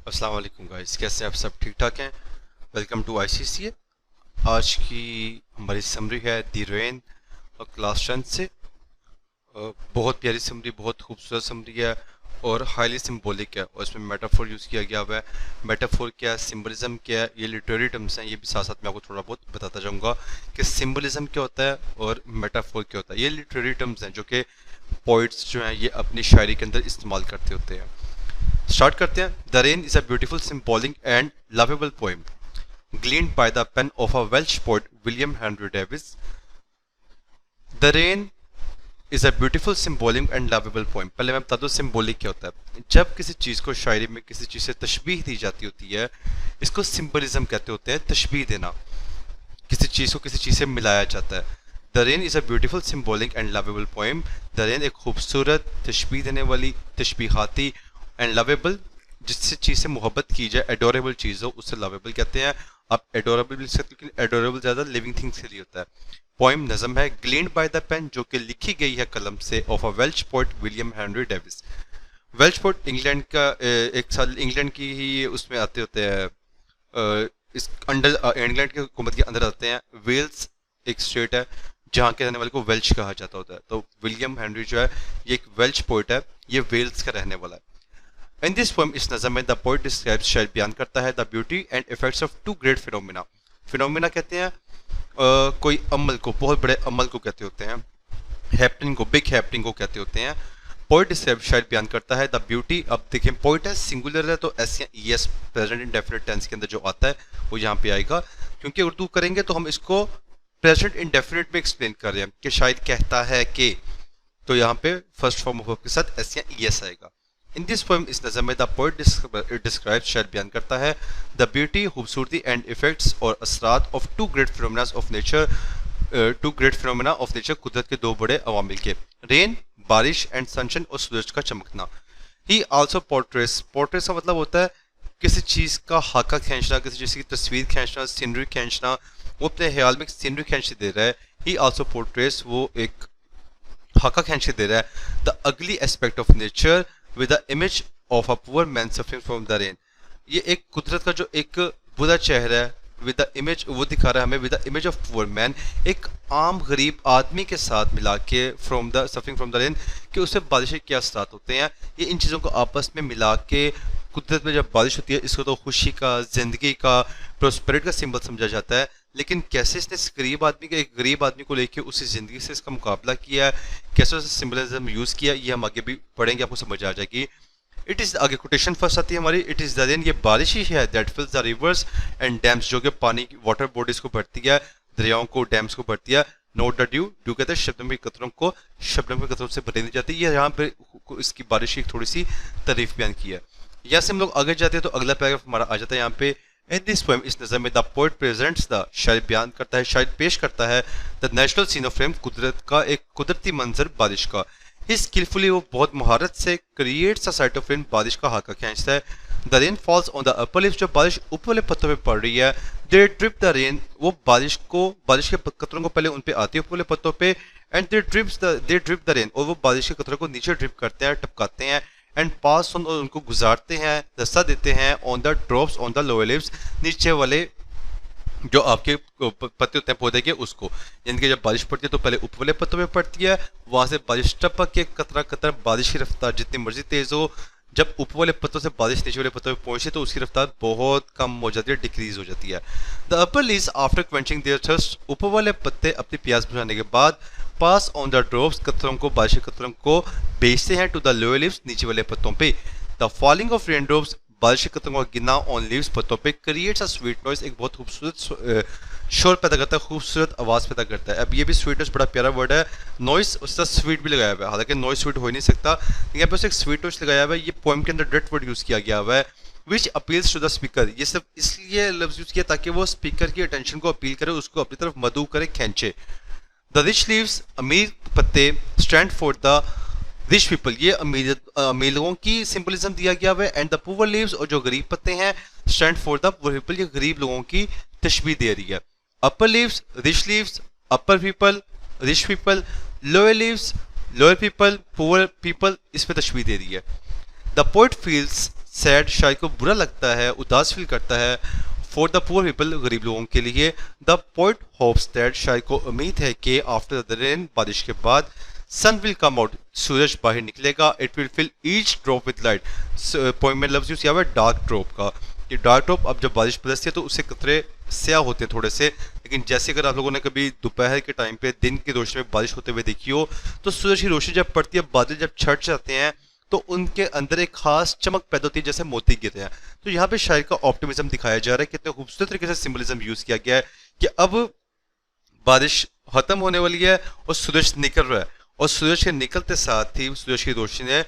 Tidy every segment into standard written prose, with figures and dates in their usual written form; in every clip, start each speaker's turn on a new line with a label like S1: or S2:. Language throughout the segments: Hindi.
S1: अस्सलाम वालेकुम गाइस, कैसे हैं आप? सब ठीक ठाक हैं? Welcome to ICCA. आज की हमारी समरी है दी रेन और क्लास 10 से। बहुत प्यारी समरी, बहुत खूबसूरत समरी है और हाईली सिंबॉलिक है और इसमें मेटाफोर यूज़ किया गया हुआ है। मेटाफोर क्या है, सिंबलिज्म क्या है, ये लिटरेरी टर्म्स हैं। ये भी साथ साथ मैं आपको थोड़ा बहुत बताता जाऊंगा कि सिंबलिज्म क्या होता है और मेटाफोर क्या होता है। ये लिटरेरी टर्म्स हैं जो कि पोइट्स जो हैं ये अपनी शायरी के अंदर इस्तेमाल करते होते हैं। स्टार्ट करते हैं। The rain is a beautiful symbolic and lovable poem gleaned by the pen of a Welsh poet William Henry Davies. The rain is a beautiful symbolic and lovable poem. पहले मैं बता दूं सिंबॉलिक क्या होता है। जब किसी चीज़ को शायरी में किसी चीज़ से तशबीह दी जाती होती है, इसको सिंबलिज्म कहते होते हैं। तशबीह देना, किसी चीज़ को किसी चीज़ से मिलाया जाता है। The rain is a beautiful symbolic and lovable poem. The rain एक खूबसूरत तशबीह देने वाली, तशबीहाती एंड लवेबल, जिससे चीज़ से मोहब्बत की जाए, एडोरेबल चीज़ हो उसे लवेबल कहते हैं। आप एडोरेबल भी लिख सकते, लेकिन एडोरेबल ज़्यादा लिविंग थिंग्स के लिए होता है। पोइम नज़म है, ग्लीन्ड बाय द पेन, जो कि लिखी गई है कलम से, of a Welsh poet William Henry Davis. Welsh poet England का, एक साल इंग्लैंड की ही उसमें आते होते हैं, इस अंडर इंग्लैंड की हुकूमत के अंदर आते हैं। वेल्स एक स्टेट है जहाँ के रहने वाले को वेल्श कहा जाता होता है। तो विलियम हेनरी जो है ये एक वेल्श पोइट है, ये वेल्स का रहने वाला है। इन दिस पोएम, इस नज़म में, द पोएट डिस्क्राइब्स, शायद बयान करता है, the beauty and effects of two great phenomena. Phenomena कहते हैं कोई अमल को, बहुत बड़े अमल को कहते होते हैं। हैपनिंग को, बिग हैपनिंग को कहते होते हैं। पोइट डिस्क्राइब, शायद बयान करता है, द ब्यूटी। अब देखें, पोइट है, सिंगुलर है, तो एस या E S present indefinite tense के अंदर जो आता है वो यहाँ पे आएगा। क्योंकि उर्दू करेंगे तो हम इसको प्रेजेंट इंडेफिनिट में एक्सप्लेन कर रहे हैं कि शायद कहता है कि, तो यहाँ पे फर्स्ट फॉर्म ऑफ के साथ एस या ई एस आएगा। इन दिस पोएम, इस नज़म में, द पोएट डिस्क्राइब, शायद बयान करता है, द ब्यूटी, खूबसूरती, एंड इफेक्ट्स और असरात of two great phenomena of nature, कुदरत के दो बड़े अवामिल के। रेन, बारिश, एंड सनशाइन, और सूरज का चमकना। ही आल्सो पोर्ट्रेस, पोर्ट्रेस का मतलब होता है किसी चीज़ का हाका खींचना, किसी चीज़ की तस्वीर खींचना, सीनरी खींचना। वो अपने ख्याल में सीनरी खींच दे रहा है। ही आल्सो पोर्ट्रेस, वो एक हाका खींच दे रहा है। The ugly aspect of nature with the image of a poor man suffering from the rain. ये एक कुदरत का जो एक बुरा चेहरा है, विद द इमेज, वो दिखा रहा है हमें, with the image of poor man, एक आम गरीब आदमी के साथ मिला के, from the suffering from the rain, कि उससे बारिश के क्या असरात होते हैं। ये इन चीज़ों को आपस में मिला के, कुदरत में जब बारिश होती है, इसको तो खुशी का, जिंदगी का, प्रोस्पेरिटी का सिंबल समझा जाता है। लेकिन कैसे इसने इस गरीब आदमी के, एक गरीब आदमी को लेके उसकी ज़िंदगी से इसका मुकाबला किया, कैसे उसे सिंबलिज्म यूज़ किया, ये हम आगे भी पढ़ेंगे, आपको समझ आ जाएगी। इट इज़, आगे कोटेशन फर्स्ट आती है हमारी, इट इज़ द रेन, ये बारिश ही है, that फिल्स the reverse and dams, जो कि पानी की वाटर बॉडीज को भरती है, दरियाओं को, डैम्स को भरती है। नोट द ड्यू, ड्यू कहते हैं शबनम के कतरों को, शबनम के कतरों से भरी दी जाती है। ये यहाँ पे इसकी बारिश की थोड़ी सी तारीफ बयान की है। यहाँ से हम लोग आगे जाते हैं तो अगला पैराग्राफ हमारा आ जाता है यहाँ पे। इन दिस पोएम, इस नज़म में, द पोएट प्रेजेंट्स द, शायद बयान करता है, शायद पेश करता है, the natural scene of rain, कुदरत का एक कुदरती मंजर बारिश का। ही स्किलफुली, वो बहुत महारत से, creates a site of rain, बारिश का हाका खींचता है। The rain falls on the upper leaves, जो बारिश ऊपर वाले पत्तों पे पड़ रही है। दे ड्रिप द रेन, वो बारिश को, बारिश के कतरों को पहले उन पे आती है ऊपर वाले पत्तों पे। And they drip the rain, और वो बारिश के कतरों को नीचे ड्रिप करते हैं, टपकाते हैं। एंड पास ऑन, और उनको गुजारते हैं, रास्ता देते हैं, on the drops on the lower leaves, नीचे वाले जो आपके पत्ते होते हैं पौधे के, उसको। यानी कि जब बारिश पड़ती है तो पहले ऊपर वाले पत्तों में पड़ती है, वहां से बारिश टपक के, कतरा कतरा, बारिश की रफ्तार जितनी मर्जी तेज हो, जब ऊपर वाले पत्तों से बारिश नीचे वाले पत्तों में पहुंचे तो उसकी रफ्तार बहुत कम हो जाती है, डिक्रीज हो जाती है। The upper leaves after quenching their thirst, ऊपर वाले पत्ते अपनी प्यास बुझाने के बाद, पास ऑन द ड्रॉप्स, कतरों को, बारिश के कतरों को भेजते हैं, टू द लोअर लीव्स, नीचे वाले पत्तों पे। The falling of rain drops, बारिश के कतरों का गिरना, ऑन लीव्स, पत्तों पे, क्रिएट्स अ स्वीट नॉइस, एक बहुत खूबसूरत शोर पैदा करता है, खूबसूरत आवाज़ पैदा करता है। अब ये भी स्वीटनेस बड़ा प्यारा वर्ड है, नॉइस, उसका स्वीट भी लगाया हुआ है, हालांकि नॉइस स्वीट हो ही नहीं सकता, लेकिन यहाँ पे उसे एक स्वीट नॉइस लगाया हुआ है। ये पोएम के अंदर डायरेक्ट वर्ड यूज़ किया गया हुआ है, विच अपील्स टू द स्पीकर। ये सब इसलिए लफ्ज़ यूज़ किया ताकि वो स्पीकर की अटेंशन को अपील करे, उसको अपनी तरफ मदऊ करे, खींचे। द रिच लीव्स, अमीर पत्ते, stand for the rich people, ये अमीर लोगों की सिंबलिज्म दिया गया हुआ है। एंड द पुअर लीव्स, और जो गरीब पत्ते हैं, stand for the poor people, ये गरीब लोगों की तशबीह दे रही है। Upper leaves, rich leaves, upper people, rich people, lower leaves, lower people, poor people, इस पे तशबीह दे रही है। द पोएट फील्स सैड, शायद को बुरा लगता है, उदास फील करता है। फॉर द पुअर पीपल, गरीब लोगों के लिए। द पोइट होप्स दैट, शायद को उम्मीद है कि आफ्टर द रेन, बारिश के बाद, सन विल कम आउट, सूरज बाहर निकलेगा। It will fill each drop with light. Poem में लफ्ज यूज किया हुआ है डार्क ड्रॉप का। ये डार्क ड्रॉप, अब जब बारिश बरसती है तो उससे कतरे स्याह होते हैं थोड़े से, लेकिन जैसे अगर आप लोगों ने कभी दोपहर के टाइम पे दिन की रोशनी में बारिश होते हुए देखी हो, तो सूरज की रोशनी जब पड़ती है, बादल जब छट जाते हैं, तो उनके अंदर एक खास चमक पैदा होती है, जैसे मोती गिरते हैं। तो यहाँ पे शायर का ऑप्टिमिज्म दिखाया जा रहा है, कितने खूबसूरत तरीके से सिंबलिज्म यूज किया गया है कि अब बारिश खत्म होने वाली है और सूरज निकल रहा है, और सूरज के निकलते साथ ही सूरज की रोशनी ने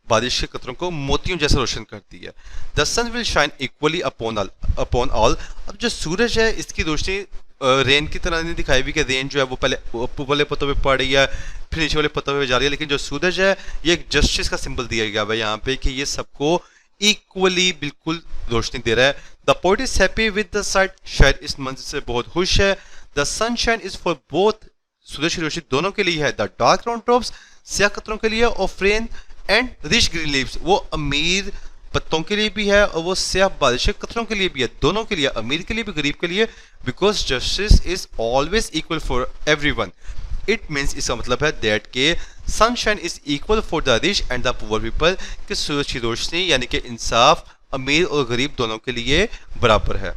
S1: बारिश के कतरों को मोतियों जैसे रोशन करती है। The sun will shine equally upon all. अब जो सूरज है, इसकी रोशनी रेन की तरह नहीं दिखाई हुई कि रेन जो है वो पहले ऊपर वाले पत्तों पे पड़ रही है, फिर नीचे वाले पत्तों पे जा रही है, लेकिन जो सूरज है ये एक जस्टिस का सिंबल दिया गया है यहाँ पे कि ये सबको इक्वली बिल्कुल रोशनी दे रहा है। The poet is happy with the sight, शायद इस मंजर से बहुत खुश है। The sunshine is for both, सूरज की रोशनी दोनों के लिए है। द डार्क राउंड ड्रॉप्स, स्याह कतरों के लिए, of rain and rich green leaves, वो अमीर पत्तों के लिए भी है और वो स्याह बारिश के कतरों के लिए भी है, दोनों के लिए, अमीर के लिए भी, गरीब के लिए। Because justice is always equal for everyone. It means, इसका मतलब है दैट के sunshine is equal for the rich and the poor people, कि सूरज की रोशनी यानी कि इंसाफ अमीर और गरीब दोनों के लिए बराबर है।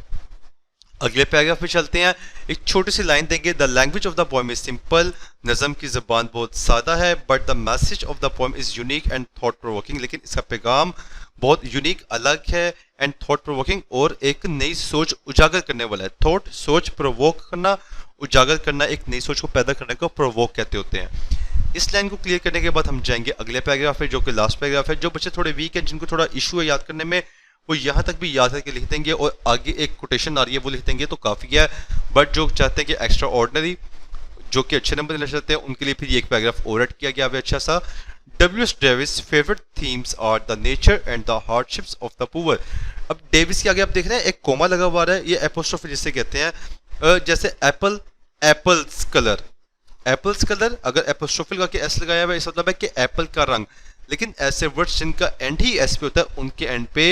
S1: अगले पैराग्राफ में चलते हैं, एक छोटी सी लाइन देंगे। The language of the poem is simple, नज़म की ज़बान बहुत सादा है, but the message of the poem is unique and thought provoking, लेकिन इसका पैगाम बहुत यूनिक, अलग है, एंड थॉट प्रोवोकिंग, और एक नई सोच उजागर करने वाला है। थॉट, सोच, प्रोवोक करना, उजागर करना, एक नई सोच को पैदा करने को प्रोवोक कहते होते हैं। इस लाइन को क्लियर करने के बाद हम जाएंगे अगले पैराग्राफ में, जो कि लास्ट पैराग्राफ है। जो बच्चे थोड़े वीक हैं, जिनको थोड़ा इशू है याद करने में, वो यहाँ तक भी याद करके लिख देंगे और आगे एक कोटेशन आ रही है वो लिख देंगे तो काफ़ी है। बट जो चाहते हैं कि एक्स्ट्रा ऑर्डिनरी, जो कि अच्छे नंबर देना चाहते हैं, उनके लिए फिर एक पैराग्राफ और ऐड किया गया है अच्छा सा। W.S. Davies favourite themes are the nature and the hardships of the poor. अब डेविस के आगे आप देख रहे हैं एक कोमा लगा हुआ है, ये एपोस्ट्रोफी जिसे कहते हैं। जैसे Apple, apples colour, apples colour, अगर एपोस्ट्रोफी लगा के एस लगाया हुआ है, इसका मतलब है कि एप्पल का रंग। लेकिन ऐसे वर्ड्स जिनका एंड ही एस पे होता है, उनके एंड पे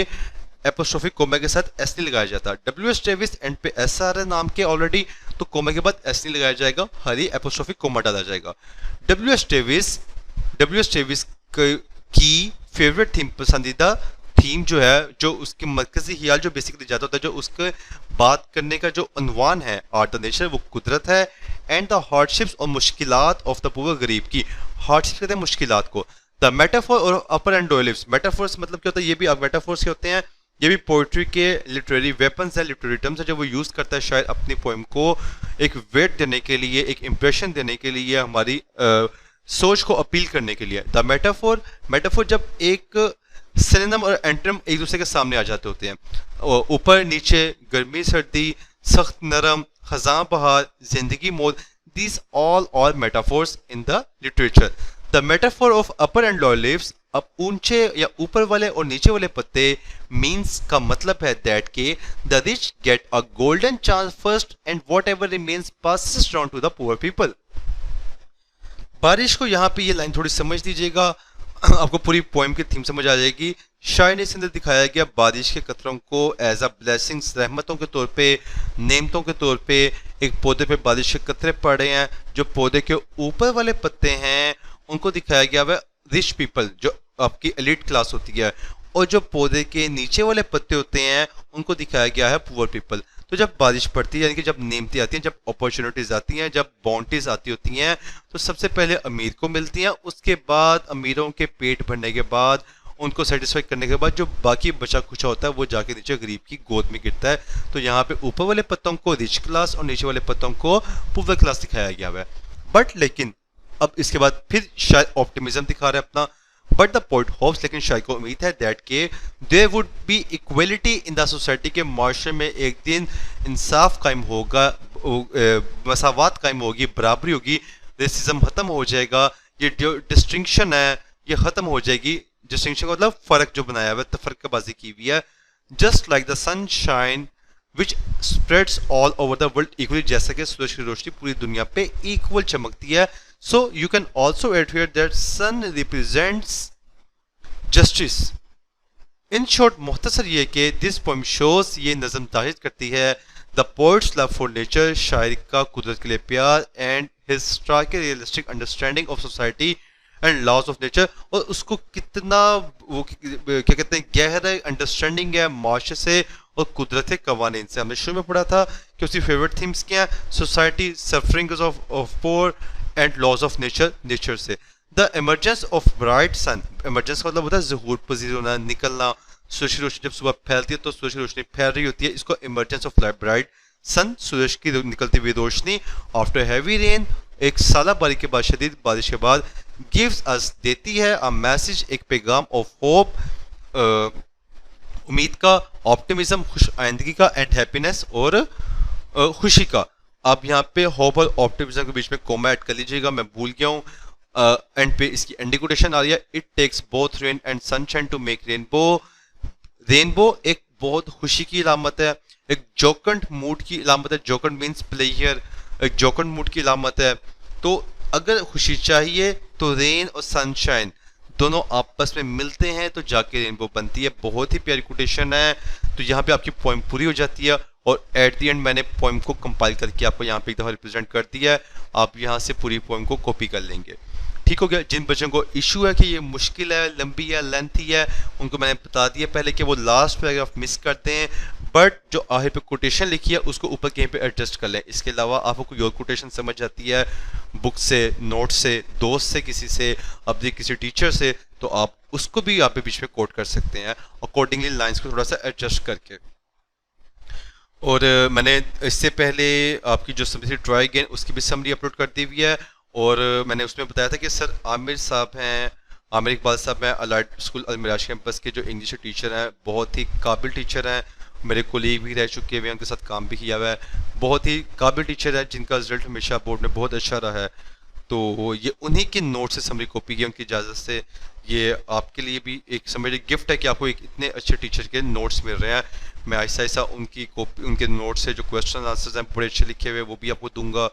S1: एपोस्ट्रोफी कोमा के साथ एस नहीं लगाया जाता। W.S. डेविस एंड पे एस आ रहा है नाम के ऑलरेडी, तो कोमा के बाद एस नहीं लगाया जाएगा, हरी एपोस्ट्रोफी कोमा डाला जाएगा। W.S. डेविस की फेवरेट थीम, पसंदीदा थीम जो है, जो उसके मरकजी ख्याल जो बेसिकली जाता होता है, जो उसके बात करने का जो अनवान है, आर्ट द नेचर, वो कुदरत है, एंड द हार्डशिप्स और मुश्किलात ऑफ द पुअर, गरीब की। हार्डशिप्स कहते हैं मुश्किलात को। द मेटाफोर और अपर एंड लोअर लिप्स, मेटाफोर्स मतलब क्या होता है, ये भी मेटाफोर्स के होते हैं, ये भी पोइट्री के लिटरेरी वेपन्स है, लिटरेरी टर्म्स है, जो वो यूज़ करता है शायद अपनी पोइम को एक वेट देने के लिए, एक इम्प्रेशन देने के लिए, हमारी सोच को अपील करने के लिए। द मेटाफोर, मेटाफोर जब एक सिनोनिम और एंटोनिम एक दूसरे के सामने आ जाते होते हैं, ऊपर नीचे, गर्मी सर्दी, सख्त नरम, खजां बहार, जिंदगी मौत, these all are metaphors in the literature. The metaphor of upper and lower lives, अब ऊंचे या ऊपर वाले और नीचे वाले पत्ते, मीन्स का मतलब है दैट के the rich get a golden chance first and whatever remains passes down to the poor people. बारिश को यहाँ पे ये लाइन थोड़ी समझ लीजिएगा, आपको पूरी पोएम की थीम समझ आ जाएगी। शायर ने इसके अंदर दिखाया गया बारिश के कतरों को एज अ ब्लेसिंग्स, रहमतों के तौर पे, नेमतों के तौर पे। एक पौधे पे बारिश के कतरे पड़ रहे हैं, जो पौधे के ऊपर वाले पत्ते हैं उनको दिखाया गया है रिच पीपल, जो आपकी एलिट क्लास होती है, और जो पौधे के नीचे वाले पत्ते होते हैं उनको दिखाया गया है पुअर पीपल। तो जब बारिश पड़ती है, यानी कि जब नेमती आती हैं, जब अपॉर्चुनिटीज आती हैं, जब बाउंड्रीज आती होती हैं, तो सबसे पहले अमीर को मिलती हैं, उसके बाद अमीरों के पेट भरने के बाद, उनको सेटिस्फाई करने के बाद, जो बाकी बचा कुचा होता है वो जाके नीचे गरीब की गोद में गिरता है। तो यहाँ पे ऊपर वाले पत्तों को रिच क्लास और नीचे वाले पत्तों को पुअर क्लास दिखाया गया है। बट लेकिन अब इसके बाद फिर शायद ऑप्टिमिज्म दिखा रहा है अपना। बट द पोइट होप्स, लेकिन शायद को उम्मीद है दैट के there would be equality in the society, के माशरे में एक दिन इंसाफ कायम होगा, मसावत कायम होगी, बराबरी होगी, रेसिज्म खत्म हो जाएगा, ये जो डिस्टिंक्शन है ये खत्म हो जाएगी। डिस्टिंक्शन का मतलब फर्क जो बनाया हुआ है, तफरकाबाजी की हुई है। Just like the sunshine which spreads all over the world equally, जैसा कि सूरज की रोशनी पूरी दुनिया पे इक्वल चमकती है। So you can also add here that sun represents justice. In short मुख्तसर ये कि दिस पोएम शोज, ये नज़म जाहिर करती है the poet's love for nature, शायर का कुदरत के लिए प्यार, and his strike realistic understanding of society and laws of nature, और उसको कितना वो क्या कहते हैं गहरा अंडरस्टैंडिंग है माशरे से और कुदरत के कवानीन से। हमने शुरू में पढ़ा था कि उसकी फेवरेट थीम्स क्या हैं, society, suffering of poor and laws of nature, nature से। The emergence of bright sun, emergence का मतलब होता है ज़हूर पजीर होना, निकलना, सूरज की रोशनी जब सुबह फैलती है तो सूरज की रोशनी फैल रही होती है, इसको इमरजेंस ऑफ ब्राइट सन, सूरज की निकलती हुई रोशनी। आफ्टर हैवी रेन, एक साला बारी के बाद, शदीद बारिश के बाद, गिव्स अस, देती है, अ मैसेज, एक पैगाम, ऑफ होप, उम्मीद का, ऑप्टिमिज्म, खुश आइंदगी का, एंड हैप्पीनेस, और खुशी का। अब यहाँ पे होप और ऑप्टिमिज्म के बीच में कोमा ऐड कर लीजिएगा, मैं भूल गया हूँ। एंड पे इसकी एंडिंग कोटेशन आ रही है, it takes both rain and sunshine to make rainbow. Rainbow एक बहुत खुशी की इलामत है, एक जोकंड मूड की इलामत है, जोकंड मीन्स प्लेयर, एक जोकंड मूड की इलामत है। तो अगर खुशी चाहिए तो रेन और सनशाइन दोनों आपस में मिलते हैं तो जाके रेनबो बनती है। बहुत ही प्यारी कोटेशन है। तो यहाँ पे आपकी पोइम पूरी हो जाती है और एट दी एंड मैंने पोइम को कंपाइल करके आपको यहाँ पे एक दफ़ा रिप्रेजेंट कर दिया है। आप यहाँ से पूरी पोइम को कॉपी कर लेंगे। ठीक हो गया। जिन बच्चों को इशू है कि ये मुश्किल है, लंबी है, लेंथी है, उनको मैंने बता दिया पहले कि वो लास्ट पैराग्राफ मिस करते हैं, बट जो आखिर पे कोटेशन लिखी है उसको ऊपर कहीं पे एडजस्ट कर लें। इसके अलावा आपको कोई और कोटेशन समझ आती है बुक से, नोट से, दोस्त से, किसी से, अपने किसी टीचर से, तो आप उसको भी यहाँ पे बीच में कोट कर सकते हैं अकॉर्डिंगली लाइंस को थोड़ा सा एडजस्ट करके। और मैंने इससे पहले आपकी जो समरी ट्राई अगेन उसकी भी समरी अपलोड कर दी हुई है। और मैंने उसमें बताया था कि सर आमिर साहब हैं, आमिर इकबाल साहब हैं, अलाइड स्कूल अलमिराज कैंपस के जो इंग्लिश के टीचर हैं, बहुत ही काबिल टीचर हैं, मेरे कोलीग भी रह चुके हुए हैं, उनके साथ काम भी किया हुआ है, बहुत ही काबिल टीचर है जिनका रिजल्ट हमेशा बोर्ड में बहुत अच्छा रहा है। तो ये उन्हीं के नोट से समरी कॉपी की उनकी इजाज़त से। ये आपके लिए भी एक समझिए गिफ्ट है कि आपको एक इतने अच्छे टीचर के नोट्स मिल रहे हैं। मैं ऐसा ऐसा उनकी कॉपी, उनके नोट्स से जो क्वेश्चन आंसर्स हैं बड़े अच्छे लिखे हुए, वो भी आपको दूंगा।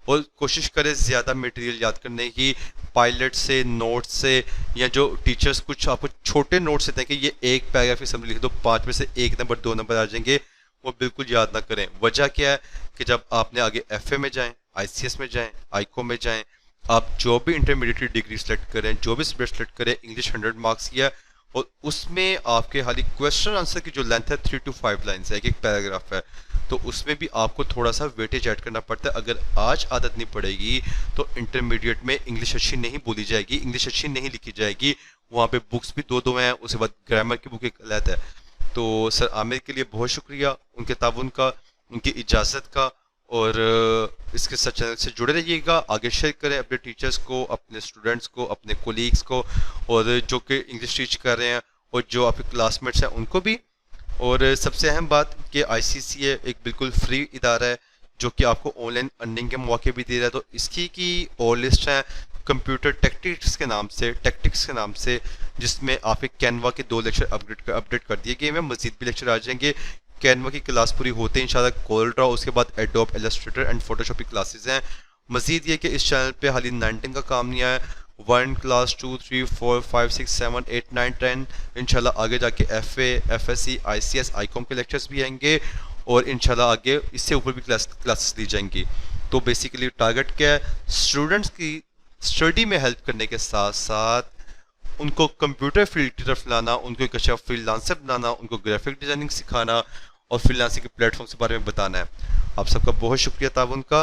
S1: और कोशिश करें ज़्यादा मटेरियल याद करने की, पायलट से, नोट से, या जो टीचर्स कुछ आपको छोटे नोट्स देते हैं कि ये एक पैराग्राफ की समरी लिख दो, 5 में से 1 नंबर 2 नंबर आ जाएंगे, वो बिल्कुल याद ना करें। वजह क्या है कि जब आपने आगे एफए में जाएं, आईसीएस में जाएं, आईको में जाएं, आप जो भी इंटरमीडिएट डिग्री सेलेक्ट करें, जो भी सब्जेक्ट सेलेक्ट करें, इंग्लिश 100 मार्क्स की है, और उसमें आपके खाली क्वेश्चन आंसर की जो लेंथ है 3 to 5 लाइन्स है, एक पैराग्राफ है, तो उसमें भी आपको थोड़ा सा वेटेज ऐड करना पड़ता है। अगर आज आदत नहीं पड़ेगी तो इंटरमीडिएट में इंग्लिश अच्छी नहीं बोली जाएगी, इंग्लिश अच्छी नहीं लिखी जाएगी। वहाँ पे बुक्स भी दो हैं, उसके बाद ग्रामर की बुक एक अलग है। तो सर आमिर के लिए बहुत शुक्रिया, उनके ताउन का, उनकी इजाज़त का। और इसके साथ चैनल से जुड़े रहिएगा, आगे शेयर करें अपने टीचर्स को, अपने स्टूडेंट्स को, अपने कोलीग्स को, और जो कि इंग्लिश टीच कर रहे हैं और जो आपके क्लासमेट्स हैं उनको भी। और सबसे अहम बात कि ICCA एक बिल्कुल फ्री इदारा है जो कि आपको ऑनलाइन अर्निंग के मौके भी दे रहा है। तो इसकी की और लिस्ट है कंप्यूटर टेक्टिक्स के नाम से, जिसमें आपके कैनवा के 2 लेक्चर अपडेट कर दिए गए हैं। मजीद भी लेक्चर आ जाएंगे। कैनवा की क्लास पूरी होते हैं इंशाल्लाह कोरल ड्रॉ, उसके बाद एडोब इलस्ट्रेटर एंड फोटोशॉप की क्लासेस हैं। मजीद ये कि इस चैनल पे हाली 19 का काम नहीं आया, 1 क्लास 2 3 4 5 6 7 8 9 10 इंशाल्लाह आगे जाके FA, FSC, ICS, ICOM के लेक्चर्स भी आएंगे, और इंशाल्लाह आगे इससे ऊपर भी क्लासेस दी जाएंगी। तो बेसिकली टारगेट क्या है, स्टूडेंट्स की स्टडी में हेल्प करने के साथ साथ उनको कंप्यूटर फील्ड की तरफ लाना, उनको एक अच्छा फ्रीलांसर बनाना, उनको ग्राफिक डिज़ाइनिंग सिखाना और फ्रीलांसिंग के प्लेटफॉर्म के बारे में बताना है। आप सबका बहुत शुक्रिया ताउन का।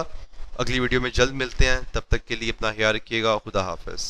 S1: अगली वीडियो में जल्द मिलते हैं, तब तक के लिए अपना ख्याल रखिएगा। खुदा हाफिज़।